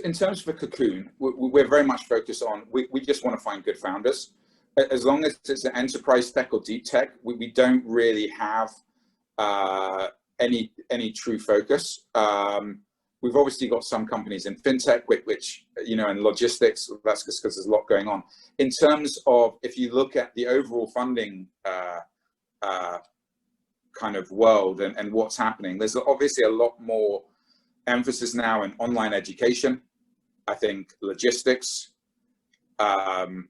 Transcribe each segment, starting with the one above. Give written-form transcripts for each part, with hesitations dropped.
in terms of a Cocoon, we're very much focused on, we just want to find good founders. As long as it's an enterprise tech or deep tech, we don't really have any true focus. We've obviously got some companies in fintech, which you know, in logistics, that's just because there's a lot going on. In terms of, if you look at the overall funding kind of world and what's happening, there's obviously a lot more emphasis now in online education. I think logistics, kind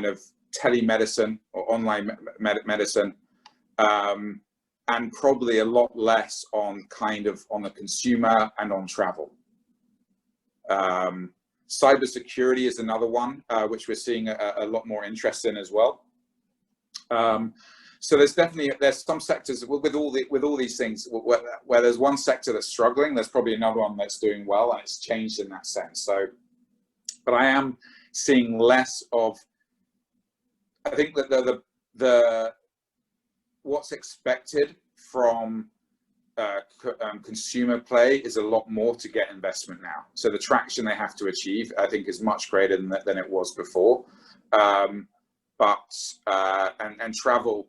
of telemedicine or online medicine, and probably a lot less on kind of on the consumer and on travel. Cybersecurity is another one, which we're seeing a lot more interest in as well. So there's some sectors with all these things where there's one sector that's struggling, there's probably another one that's doing well, and it's changed in that sense. So, but I am seeing less of, I think that the what's expected from consumer play is a lot more to get investment now. So the traction they have to achieve, I think, is much greater than it was before. And travel,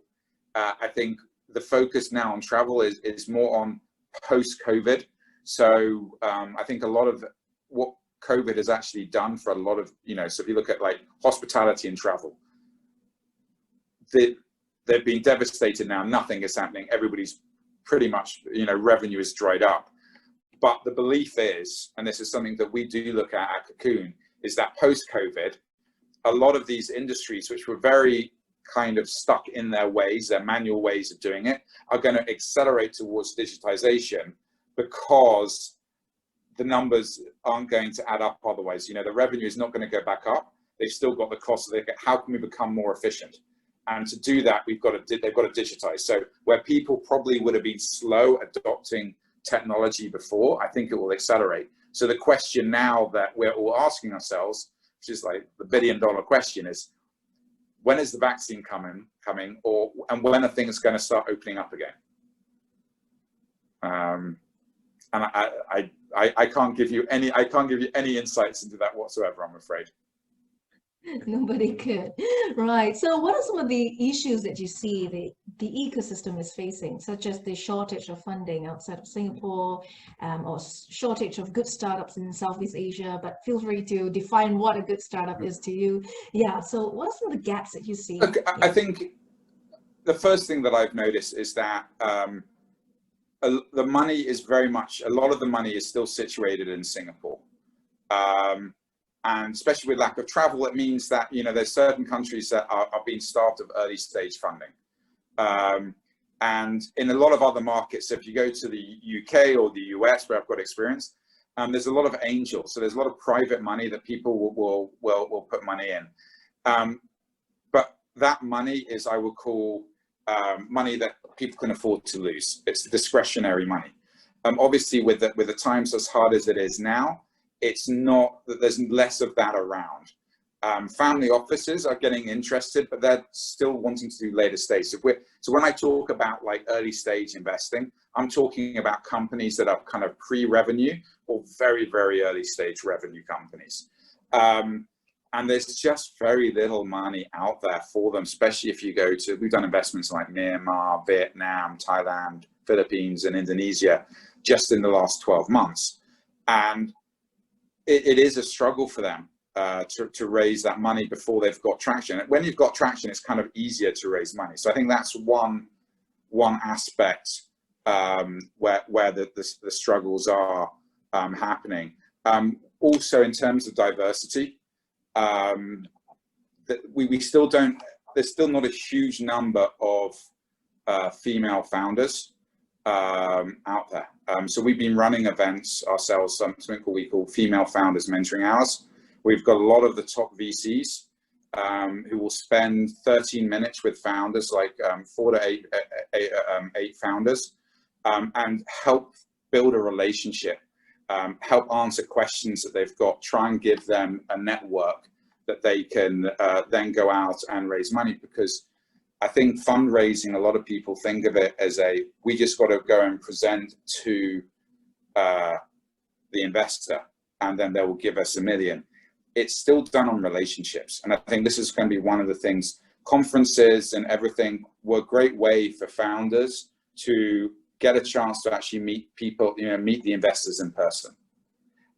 I think the focus now on travel is more on post-COVID. So I think a lot of what COVID has actually done for a lot of, you know, so if you look at like hospitality and travel, they've been devastated now. Nothing is happening. Everybody's pretty much, you know, revenue is dried up. But the belief is, and this is something that we do look at Cocoon, is that post-COVID, a lot of these industries, which were very kind of stuck in their ways, their manual ways of doing it, are going to accelerate towards digitization, because the numbers aren't going to add up otherwise. You know, the revenue is not going to go back up. They've still got the cost. How can we become more efficient? And to do that, they've got to digitize. So where people probably would have been slow adopting technology before, I think it will accelerate. So the question now that we're all asking ourselves, which is like the billion-dollar question, is when is the vaccine coming, and when are things going to start opening up again? And I can't give you any insights into that whatsoever, I'm afraid. Nobody could. Right. So what are some of the issues that you see the ecosystem is facing, such as the shortage of funding outside of Singapore, or shortage of good startups in Southeast Asia? But feel free to define what a good startup is to you. Yeah. So what are some of the gaps that you see? Look, I think the first thing that I've noticed is that the money is very much, a lot of the money is still situated in Singapore. And especially with lack of travel, it means that, you know, there's certain countries that are being starved of early stage funding. And in a lot of other markets, if you go to the UK or the US, where I've got experience, there's a lot of angels. So there's a lot of private money that people will put money in. But that money is, I would call, money that people can afford to lose. It's discretionary money. Obviously, with the times as hard as it is now, it's not that there's less of that around. Family offices are getting interested, but they're still wanting to do later stage. So when I talk about like early stage investing, I'm talking about companies that are kind of pre-revenue or very, very early stage revenue companies. And there's just very little money out there for them, especially if you go to, we've done investments like Myanmar, Vietnam, Thailand, Philippines, and Indonesia just in the last 12 months. And it is a struggle for them to raise that money before they've got traction. When you've got traction, it's kind of easier to raise money. So I think that's one aspect where the struggles are happening. Also, in terms of diversity, we still don't. There's still not a huge number of female founders out there. So we've been running events ourselves, something we call Female Founders Mentoring Hours. We've got a lot of the top VCs who will spend 13 minutes with founders, like 4 to 8 founders, and help build a relationship, help answer questions that they've got, try and give them a network that they can then go out and raise money. Because I think fundraising, a lot of people think of it as we just got to go and present to the investor. and then they will give us $1 million. It's still done on relationships. And I think this is going to be one of the things. Conferences and everything were a great way for founders to get a chance to actually meet people, meet the investors in person.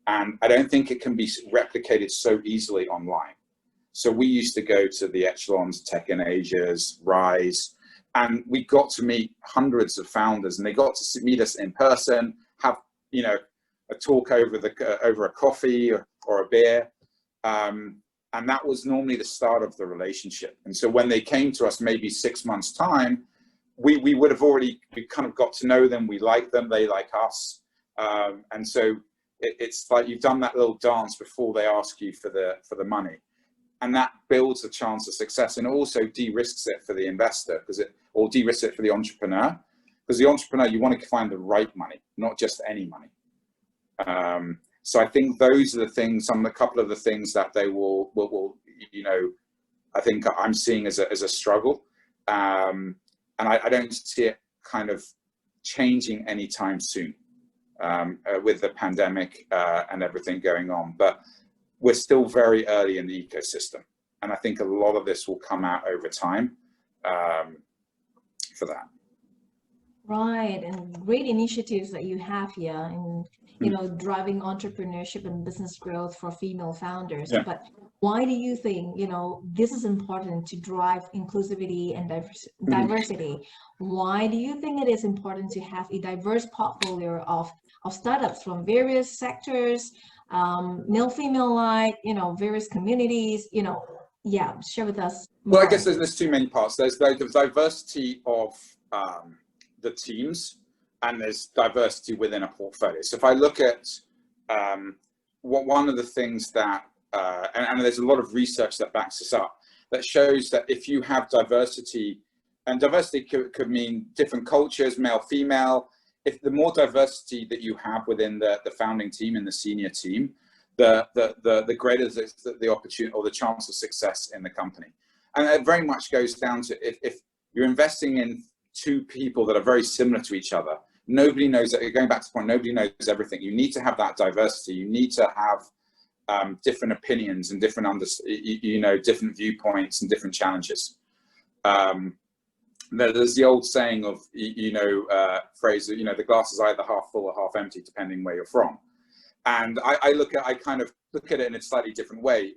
And I don't think it can be replicated so easily online. So we used to go to the Echelons, Tech in Asia's, Rise, and we got to meet hundreds of founders, and they got to meet us in person, have a talk over a coffee or a beer, and that was normally the start of the relationship. And so when they came to us, maybe 6 months' time, we would have already kind of got to know them. We like them, they like us, and so it's like you've done that little dance before they ask you for the money. And that builds a chance of success, and also de-risks it for the investor, or de-risks it for the entrepreneur, because the entrepreneur, you want to find the right money, not just any money. So I think those are the things, a couple of the things that they will I think I'm seeing as a struggle, and I don't see it kind of changing anytime soon, with the pandemic and everything going on. But we're still very early in the ecosystem, and I think a lot of this will come out over time for that. Right, and great initiatives that you have here in driving entrepreneurship and business growth for female founders. Yeah. But why do you think this is important to drive inclusivity and diversity? Why do you think it is important to have a diverse portfolio of startups from various sectors, male, female alike, various communities, share with us more. Well, I guess there's two main parts. There's the diversity of the teams, and there's diversity within a portfolio. So if I look at one of the things that, and there's a lot of research that backs this up, that shows that if you have diversity, and diversity could mean different cultures, male, female, if the more diversity that you have within the founding team and the senior team, the greater the opportunity or the chance of success in the company. And it very much goes down to if you're investing in two people that are very similar to each other, nobody knows, going back to the point, nobody knows everything. You need to have that diversity. You need to have different opinions and different different viewpoints and different challenges. There's the old saying of phrase, the glass is either half full or half empty, depending where you're from. And I kind of look at it in a slightly different way.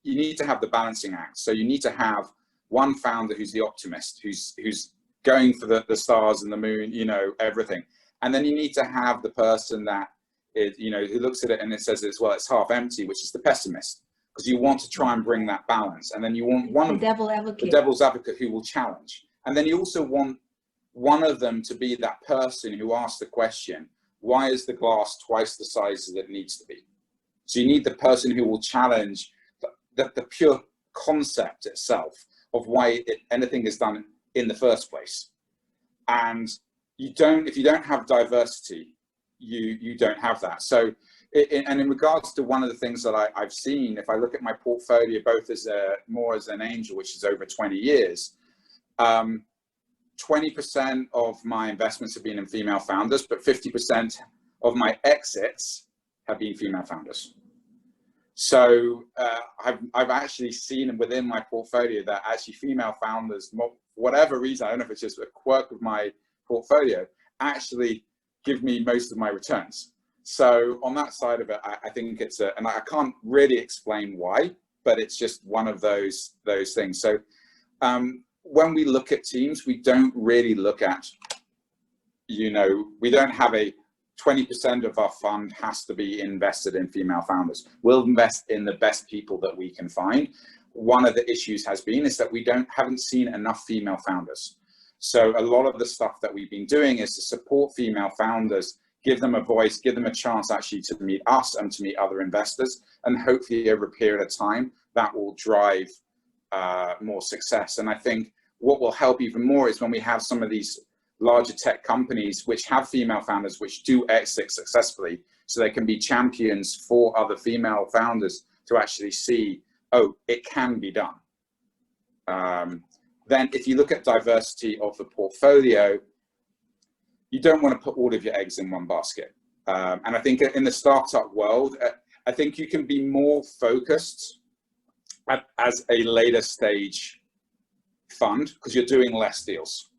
You need to have the balancing act. So you need to have one founder who's the optimist, who's going for the stars and the moon, everything. And then you need to have the person that is, who looks at it and it says it's half empty, which is the pessimist, because you want to try and bring that balance. And then you want the devil's advocate who will challenge. And then you also want one of them to be that person who asks the question, why is the glass twice the size as it needs to be? So you need the person who will challenge the pure concept itself of why anything is done in the first place. And if you don't have diversity, you don't have that. So, and in regards to one of the things that I've seen, if I look at my portfolio, both as more as an angel, which is over 20 years, 20% of my investments have been in female founders, but 50% of my exits have been female founders. So I've actually seen within my portfolio that actually female founders, for whatever reason, I don't know if it's just a quirk of my portfolio, actually give me most of my returns. So on that side of it, I think it's and I can't really explain why, but it's just one of those things. So when we look at teams, we don't really look at, we don't have a 20% of our fund has to be invested in female founders. We'll invest in the best people that we can find. One of the issues has been is that we haven't seen enough female founders. So a lot of the stuff that we've been doing is to support female founders, give them a voice, give them a chance actually to meet us and to meet other investors, and hopefully over a period of time that will drive more success. And I think what will help even more is when we have some of these larger tech companies which have female founders which do exit successfully, so they can be champions for other female founders to actually see, oh, it can be done. Then if you look at diversity of the portfolio, you don't want to put all of your eggs in one basket. And I think in the startup world, I think you can be more focused as a later stage fund because you're doing less deals.